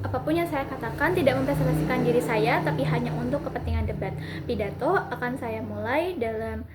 Apapun yang saya katakan tidak mempresentasikan diri saya, tapi hanya untuk kepentingan debat. Pidato akan saya mulai dalam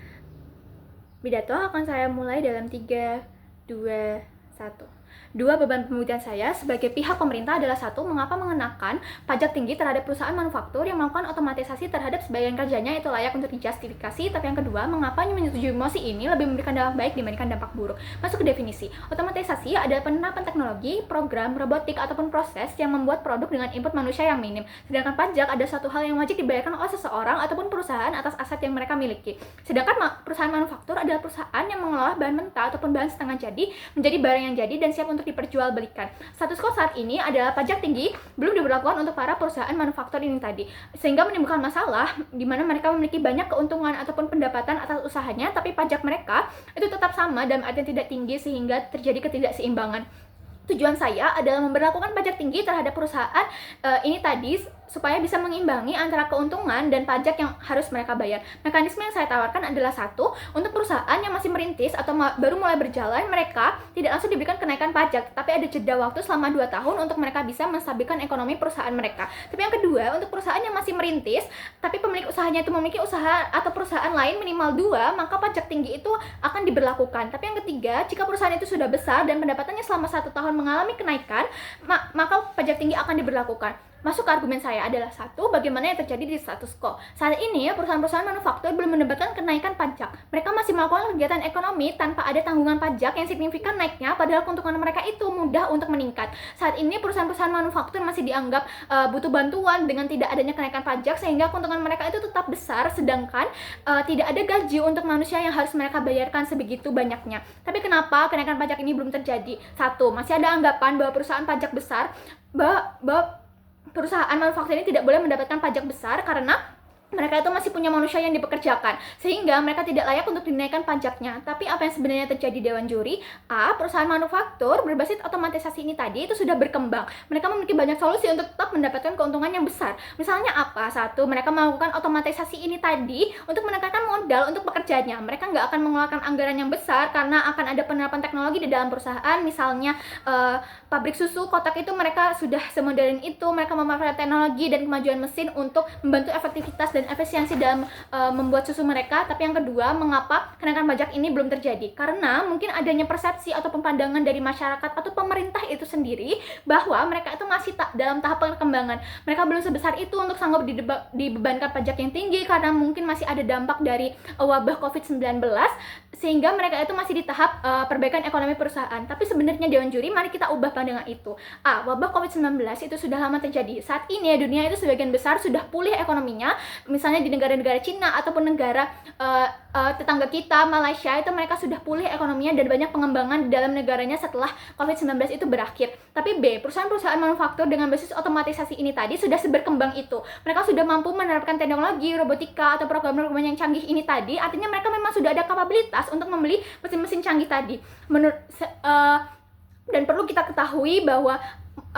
3, 2, 1. Dua beban pembuktian saya sebagai pihak pemerintah adalah: satu, mengapa mengenakan pajak tinggi terhadap perusahaan manufaktur yang melakukan otomatisasi terhadap sebagian kerjanya itu layak untuk dijustifikasi. Tapi yang kedua, mengapa menyetujui mosi ini lebih memberikan dampak baik dibandingkan dampak buruk. Masuk ke definisi. Otomatisasi adalah penerapan teknologi, program, robotik, ataupun proses yang membuat produk dengan input manusia yang minim. Sedangkan pajak ada satu hal yang wajib dibayarkan oleh seseorang ataupun perusahaan atas aset yang mereka miliki. Sedangkan perusahaan manufaktur adalah perusahaan yang mengolah bahan mentah ataupun bahan setengah jadi menjadi barang yang jadi dan siap untuk diperjualbelikan. Status quo saat ini adalah pajak tinggi belum diberlakukan untuk para perusahaan manufaktur ini tadi, sehingga menimbulkan masalah di mana mereka memiliki banyak keuntungan ataupun pendapatan atas usahanya, tapi pajak mereka itu tetap sama dan artinya tidak tinggi sehingga terjadi ketidakseimbangan. Tujuan saya adalah memberlakukan pajak tinggi terhadap perusahaan ini tadi supaya bisa mengimbangi antara keuntungan dan pajak yang harus mereka bayar. Mekanisme yang saya tawarkan adalah: satu, untuk perusahaan yang masih merintis atau baru mulai berjalan, mereka tidak langsung diberikan kenaikan pajak, tapi ada jeda waktu selama 2 tahun untuk mereka bisa menstabilkan ekonomi perusahaan mereka. Tapi yang kedua, untuk perusahaan yang masih merintis, tapi pemilik usahanya itu memiliki usaha atau perusahaan lain minimal 2, maka pajak tinggi itu akan diberlakukan. Tapi yang ketiga, jika perusahaan itu sudah besar dan pendapatannya selama 1 tahun mengalami kenaikan, maka pajak tinggi akan diberlakukan. Masuk ke argumen saya adalah: satu, bagaimana yang terjadi di status quo. Saat ini, perusahaan-perusahaan manufaktur belum mendapatkan kenaikan pajak. Mereka masih melakukan kegiatan ekonomi tanpa ada tanggungan pajak yang signifikan naiknya, padahal keuntungan mereka itu mudah untuk meningkat. Saat ini, perusahaan-perusahaan manufaktur masih dianggap butuh bantuan dengan tidak adanya kenaikan pajak, sehingga keuntungan mereka itu tetap besar, sedangkan tidak ada gaji untuk manusia yang harus mereka bayarkan sebegitu banyaknya. Tapi kenapa kenaikan pajak ini belum terjadi? Satu, masih ada anggapan bahwa perusahaan pajak besar, perusahaan manufaktur ini tidak boleh mendapatkan pajak besar karena mereka itu masih punya manusia yang dipekerjakan, sehingga mereka tidak layak untuk dinaikkan pajaknya. Tapi apa yang sebenarnya terjadi Dewan Juri? A, perusahaan manufaktur berbasis otomatisasi ini tadi itu sudah berkembang. Mereka memiliki banyak solusi untuk tetap mendapatkan keuntungan yang besar. Misalnya apa? Satu, mereka melakukan otomatisasi ini tadi untuk menekankan modal untuk pekerjanya. Mereka nggak akan mengeluarkan anggaran yang besar karena akan ada penerapan teknologi di dalam perusahaan. Misalnya pabrik susu kotak itu mereka sudah semodern itu, mereka memanfaatkan teknologi dan kemajuan mesin untuk membantu efektivitas dan efisiensi dalam membuat susu mereka. Tapi yang kedua, mengapa kenaikan pajak ini belum terjadi? Karena mungkin adanya persepsi atau pandangan dari masyarakat atau pemerintah itu sendiri bahwa mereka itu masih dalam tahap perkembangan. Mereka belum sebesar itu untuk sanggup dibebankan pajak yang tinggi karena mungkin masih ada dampak dari wabah COVID-19, sehingga mereka itu masih di tahap perbaikan ekonomi perusahaan. Tapi sebenarnya Dewan Juri, mari kita ubah pandangan itu. A, wabah COVID-19 itu sudah lama terjadi. Saat ini dunia itu sebagian besar sudah pulih ekonominya. Misalnya di negara-negara Cina ataupun negara tetangga kita, Malaysia, itu mereka sudah pulih ekonominya dan banyak pengembangan di dalam negaranya setelah COVID-19 itu berakhir. Tapi B, perusahaan-perusahaan manufaktur dengan basis otomatisasi ini tadi sudah seberkembang itu. Mereka sudah mampu menerapkan teknologi, robotika, atau program-program yang canggih ini tadi. Artinya mereka memang sudah ada kapabilitas untuk membeli mesin-mesin canggih tadi. Dan perlu kita ketahui bahwa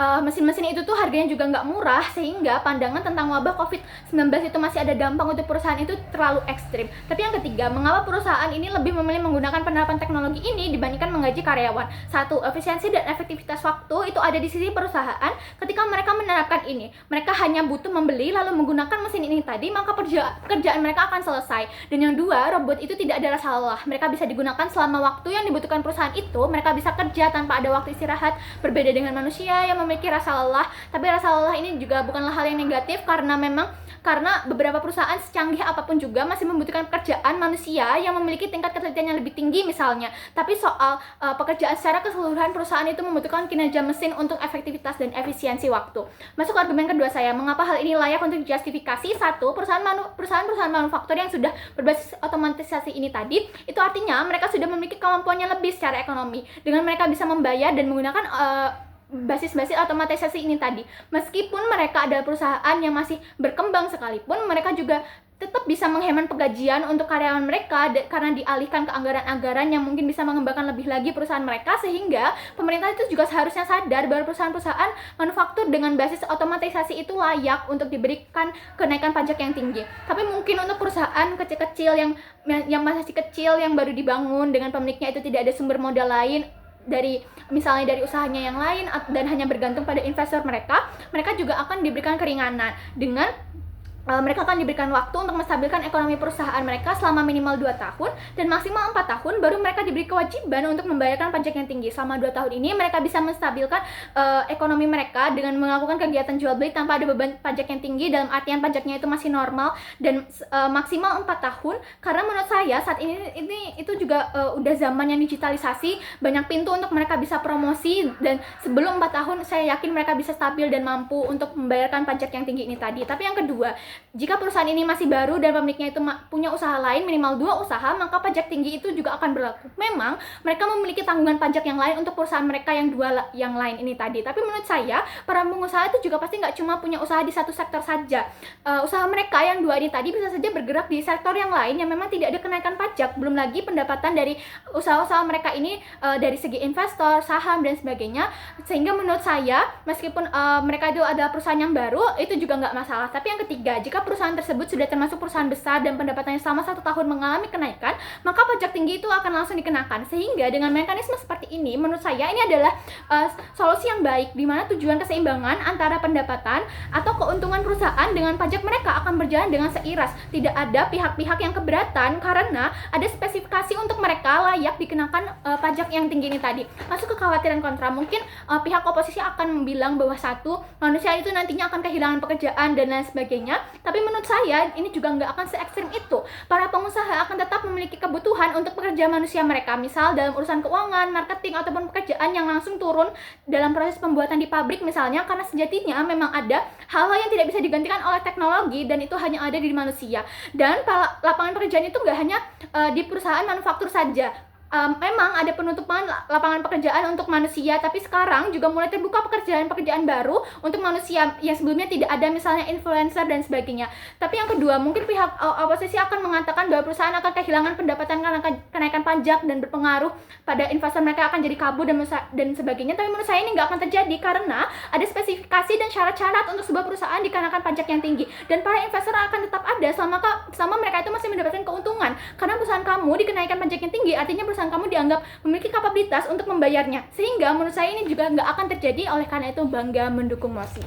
mesin-mesin itu tuh harganya juga nggak murah, sehingga pandangan tentang wabah COVID-19 itu masih ada dampak untuk perusahaan itu terlalu ekstrim. Tapi yang ketiga, mengapa perusahaan ini lebih memilih menggunakan penerapan teknologi ini dibandingkan menggaji karyawan? Satu, efisiensi dan efektivitas waktu itu ada di sisi perusahaan. Ketika mereka menerapkan ini, mereka hanya butuh membeli lalu menggunakan mesin ini tadi, maka kerjaan mereka akan selesai. Dan yang dua, robot itu tidak ada rasa lelah. Mereka bisa digunakan selama waktu yang dibutuhkan perusahaan itu. Mereka bisa kerja tanpa ada waktu istirahat, berbeda dengan manusia yang memiliki rasa lelah. Tapi rasa lelah ini juga bukanlah hal yang negatif, karena beberapa perusahaan secanggih apapun juga masih membutuhkan pekerjaan manusia yang memiliki tingkat ketelitian yang lebih tinggi misalnya. Tapi soal pekerjaan secara keseluruhan, perusahaan itu membutuhkan kinerja mesin untuk efektivitas dan efisiensi waktu. Masuk ke argumen kedua saya, mengapa hal ini layak untuk dijustifikasi? Satu, perusahaan-perusahaan manufaktur yang sudah berbasis otomatisasi ini tadi, itu artinya mereka sudah memiliki kemampuan yang lebih secara ekonomi. Dengan mereka bisa membayar dan menggunakan basis-basis otomatisasi ini tadi. Meskipun mereka adalah perusahaan yang masih berkembang sekalipun, mereka juga tetap bisa menghemat penggajian untuk karyawan mereka karena dialihkan ke anggaran-anggaran yang mungkin bisa mengembangkan lebih lagi perusahaan mereka, sehingga pemerintah itu juga seharusnya sadar bahwa perusahaan-perusahaan manufaktur dengan basis otomatisasi itu layak untuk diberikan kenaikan pajak yang tinggi. Tapi mungkin untuk perusahaan kecil-kecil yang masih kecil, yang baru dibangun dengan pemiliknya itu tidak ada sumber modal lain, dari misalnya dari usahanya yang lain dan hanya bergantung pada investor mereka juga akan diberikan keringanan dengan mereka akan diberikan waktu untuk menstabilkan ekonomi perusahaan mereka selama minimal 2 tahun dan maksimal 4 tahun, baru mereka diberi kewajiban untuk membayarkan pajak yang tinggi. Selama 2 tahun ini mereka bisa menstabilkan ekonomi mereka dengan melakukan kegiatan jual beli tanpa ada beban pajak yang tinggi, dalam artian pajaknya itu masih normal dan maksimal 4 tahun. Karena menurut saya saat ini itu juga udah zaman yang digitalisasi, banyak pintu untuk mereka bisa promosi, dan sebelum 4 tahun saya yakin mereka bisa stabil dan mampu untuk membayarkan pajak yang tinggi ini tadi. Tapi yang kedua, jika perusahaan ini masih baru dan pemiliknya itu punya usaha lain, minimal 2 usaha, maka pajak tinggi itu juga akan berlaku. Memang mereka memiliki tanggungan pajak yang lain untuk perusahaan mereka yang yang lain ini tadi. Tapi menurut saya, para pengusaha itu juga pasti nggak cuma punya usaha di satu sektor saja. Usaha mereka yang 2 ini tadi bisa saja bergerak di sektor yang lain yang memang tidak ada kenaikan pajak. Belum lagi pendapatan dari usaha-usaha mereka ini dari segi investor, saham, dan sebagainya. Sehingga menurut saya, meskipun mereka itu adalah perusahaan yang baru, itu juga nggak masalah. Tapi yang ketiga, jika perusahaan tersebut sudah termasuk perusahaan besar dan pendapatannya selama 1 tahun mengalami kenaikan, maka pajak tinggi itu akan langsung dikenakan. Sehingga dengan mekanisme seperti ini, menurut saya ini adalah solusi yang baik, di mana tujuan keseimbangan antara pendapatan atau keuntungan perusahaan dengan pajak mereka akan berjalan dengan seiras. Tidak ada pihak-pihak yang keberatan karena ada spesifikasi untuk mereka layak dikenakan pajak yang tinggi ini tadi. Masuk ke kekhawatiran kontra, mungkin pihak oposisi akan bilang bahwa satu, manusia itu nantinya akan kehilangan pekerjaan dan lain sebagainya. Tapi menurut saya ini juga nggak akan se-ekstrim itu. Para pengusaha akan tetap memiliki kebutuhan untuk pekerja manusia mereka, misal dalam urusan keuangan, marketing, ataupun pekerjaan yang langsung turun dalam proses pembuatan di pabrik misalnya, karena sejatinya memang ada hal-hal yang tidak bisa digantikan oleh teknologi dan itu hanya ada di manusia. Dan lapangan pekerjaan itu nggak hanya di perusahaan manufaktur saja. Memang ada penutupan lapangan pekerjaan untuk manusia, tapi sekarang juga mulai terbuka pekerjaan-pekerjaan baru untuk manusia yang sebelumnya tidak ada, misalnya influencer dan sebagainya. Tapi yang kedua, mungkin pihak oposisi akan mengatakan bahwa perusahaan akan kehilangan pendapatan karena kenaikan pajak dan berpengaruh pada investor mereka akan jadi kabur dan sebagainya. Tapi menurut saya ini nggak akan terjadi karena ada spesifikasi dan syarat-syarat untuk sebuah perusahaan dikenakan pajak yang tinggi, dan para investor akan tetap ada selama mereka itu masih mendapatkan keuntungan. Karena perusahaan kamu dikenaikan pajak yang tinggi, artinya perusahaan kamu dianggap memiliki kapabilitas untuk membayarnya. Sehingga menurut saya ini juga nggak akan terjadi. Oleh karena itu, bangga mendukung mosi.